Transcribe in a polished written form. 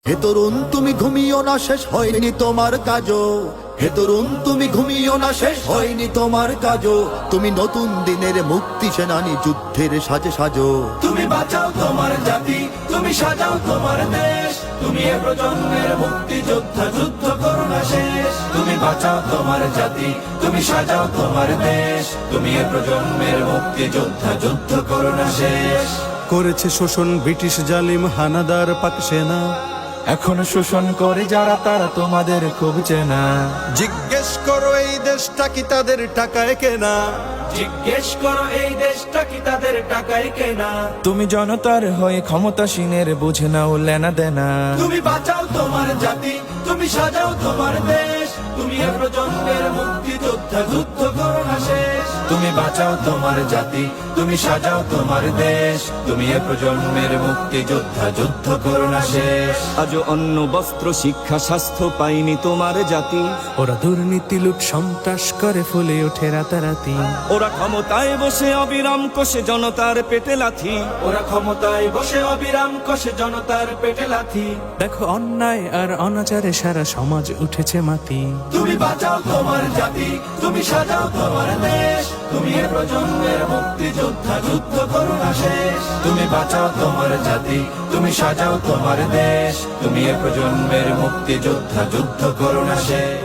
হে তরুণ তুমি ঘুমিও না, শেষ হয়নি তোমার কাজও। হে তরুণ তুমি ঘুমিও না, শেষ হয়নি তোমার কাজও। তুমি নতুন দিনের মুক্তি সেনানী, যুদ্ধের সাজে সাজো। তুমি বাঁচাও তোমার জাতি, তুমি সাজাও তোমার দেশ। তুমি এ প্রজন্মের মুক্তি যোদ্ধা, যুদ্ধ করো না শেষ। তুমি বাঁচাও তোমার জাতি, তুমি সাজাও তোমার দেশ। তুমি এ প্রজন্মের মুক্তি যোদ্ধা, যুদ্ধ করো না শেষ। করেছে শোষণ ব্রিটিশ জালিম হানাদার পাক সেনা। এখনো শোষণ করে যারা, তারা তোমাদের খুব চেনা। জিজ্ঞেস করো এই দেশটা কি তাদের টাকায় কেনা। জিজ্ঞেস করো এই দেশটা কি তাদের টাকায় কেনা। তুমি জনতার হয়ে ক্ষমতাসীনের বুঝে নাও লেনা দেনা। তুমি বাঁচাও তোমার জাতি, তুমি সাজাও তোমার দেশ। তুমি এ প্রজন্মের মুক্তি যোদ্ধা, যুদ্ধ করো না শেষ। তুমি বাঁচাও তোমার জাতি, তুমি সাজাও তোমার দেশ। তুমি এ প্রজন্মের মুক্তি যোদ্ধা, যুদ্ধ করো না শেষ। আজও অন্ন বস্ত্র শিক্ষা স্বাস্থ্য পাইনি তোমার জাতি। ওরা দুর্নীতি লুট সন্ত্রাস করে ফুলে ওঠে রাতারাতি। ওরা ক্ষমতায় বসে অবিরাম কষে জনতার পেটে লাথি। ওরা ক্ষমতায় বসে অবিরাম কষে জনতার পেটে লাথি। দেখো অন্যায় আর অনাচারে সারা সমাজ উঠেছে মাতি। তুমি বাঁচাও তোমার জাতি, তুমি সাজাও তোমার দেশ। তুমি এ প্রজন্মের মুক্তি যোদ্ধা, যুদ্ধ করো না শেষ। তুমি বাঁচাও তোমার জাতি, তুমি সাজাও তোমার দেশ। তুমি এ প্রজন্মের মুক্তি যোদ্ধা, যুদ্ধ করো না শেষ।